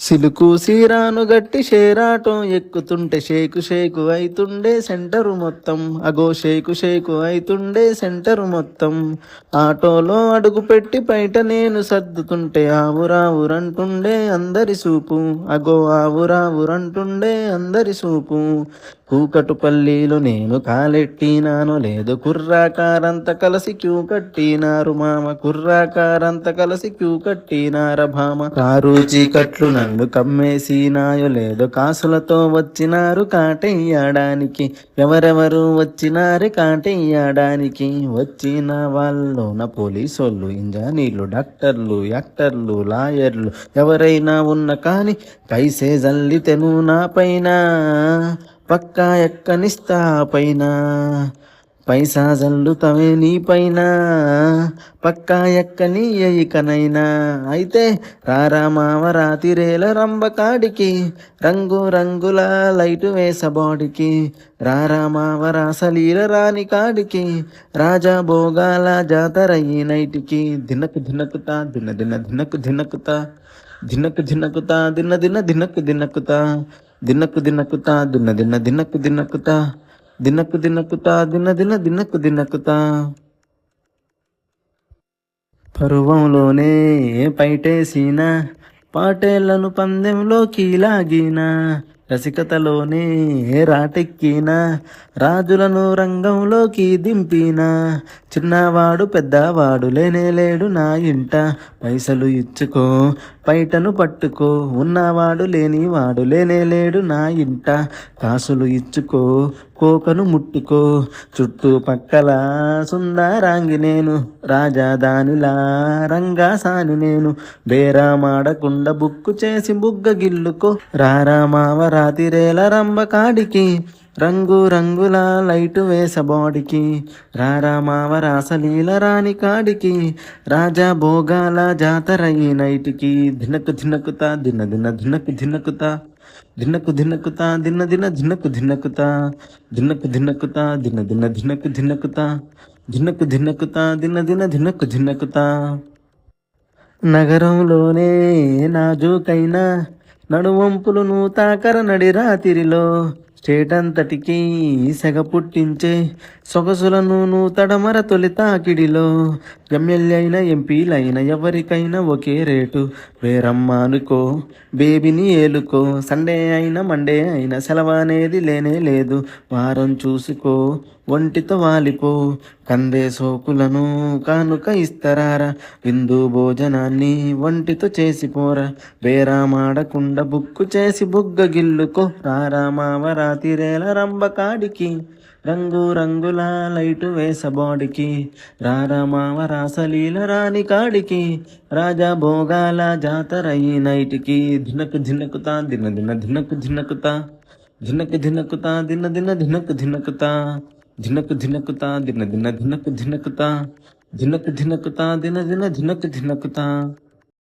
Silk సీరాను గట్టి షేరాటం ఎక్కుతుంటే షేకు షేకు అయితుండే centre మొత్తం. అగో షేకు షేకు అయితుండే సెంటరు మొత్తం. ఆటోలో అడుగు పెట్టి బయట నేను సర్దుతుంటే ఆవురావురంటుండే అందరి సూపు. అగో ఆవురావురంటుండే అందరి సూపు. కూకటుపల్లిలో నేను కాలెట్టినాను, లేదు కుర్రాకారంత కలిసి క్యూ కట్టినారు మామ. కుర్రాకారంత కలిసి క్యూ కట్టినార భామ. కారు చీకట్లు నన్ను కమ్మేసినాయో, లేదో కాసులతో వచ్చినారు కాటెయ్యడానికి. ఎవరెవరు వచ్చినారు కాటెయ్యడానికి? వచ్చిన వాళ్ళలోన పోలీసోళ్ళు, ఇంజనీర్లు, డాక్టర్లు, యాక్టర్లు, లాయర్లు ఎవరైనా ఉన్న కానీ పైసే జల్లితెను నా పైన. పక్కా ఎక్కనిస్తా పైన, పైసా జల్లుతవే నీ పైన. పక్కా ఎక్కని ఇకనైనా. అయితే రారా మావ రాతిరేల రంబకాడికి, రంగు రంగుల లైటు వేసబాడికి. రారా మావ రాసలీల రాని కాడికి, రాజా భోగాల జాతరయ్యి నైటికి. దినకు దినకుతా దిన దిన దినకు దినకుతా, దినకు దినకుతా దిన దిన దినకు దినకుతా. దినకు దినకుతా దిన దిన దినకు దినకుతా, దినకు దినకుతా దిన దిన దినకు దినకుతా. పరువంలోనే పైటేసిన పాటేళ్లను పందెంలోకి లాగిన, రసికతలోనే రాటెక్కిన రాజులను రంగంలోకి దింపిన. చిన్నవాడు పెద్దవాడు లేనే లేడు నా ఇంట, పైసలు ఇచ్చుకో పైటను పట్టుకో. ఉన్నవాడు లేనివాడు లేనే లేడు నా ఇంట, కాసులు ఇచ్చుకో కోకను ముట్టుకో. చుట్టుపక్కల సుందరాంగి నేను, రాజాదానిలా రంగాసాని నేను. బేరామాడకుండా బుక్కు చేసి బుగ్గ గిల్లుకో. రారా మావ రాతిరేల రంబకాడికి, రంగు రంగుల లైటు వేసబాడికి. రారా మావ రాసలీల రాని కాడికి, రాజా భోగాల జాతరయ్యి నైటికి. దినకు దినకుతా దిన దిన దినకు దినకుతా, దినకు దినకుతా దిన దిన దినకు దినకుతా. దినకు దినకుతా దిన దిన దినకు దినకుతా, దినకు దినకుతా దిన దిన దినకు దినకుతా. నగరంలోనే నాజూకైనా నడువంపులను తాకర నడి రాతిరిలో, స్టేట్ అంతటికి సెగ పుట్టించే సొగసులను తడమర తొలి తాకిడిలో. ఎమ్మెల్యే అయినా ఎంపీలైనా ఎవరికైనా ఒకే రేటు. వేరమ్మ అనుకో బేబీని ఏలుకో, సండే అయినా మండే అయినా సెలవనేది లేనే లేదు. వారం చూసుకో ఒంటితో వాలిపో, కందే సోకులను కానుక ఇస్తరారా. విందు భోజనాన్ని ఒంటితో చేసిపోరా. బేరామాడకుండా బుక్కు చేసి బుగ్గ గిల్లుకో. రారా మావ రాతిరేల రంబకాడికి, రంగు రంగుల లైటు వేసబాడికి. రారా మావ రాసలీల రాని కాడికి, రాజా భోగాల జాతరయ్యి నైటికి. దినకు దినకుతా దిన దిన దినకు దినకుతా, దినకు దినకుతా దిన దిన దినకు దినకుతా. దినకు దినకుతా దిన దిన దినకు దినకుతా, దినకు దినకుతా దిన దిన దినకు దినకుతా.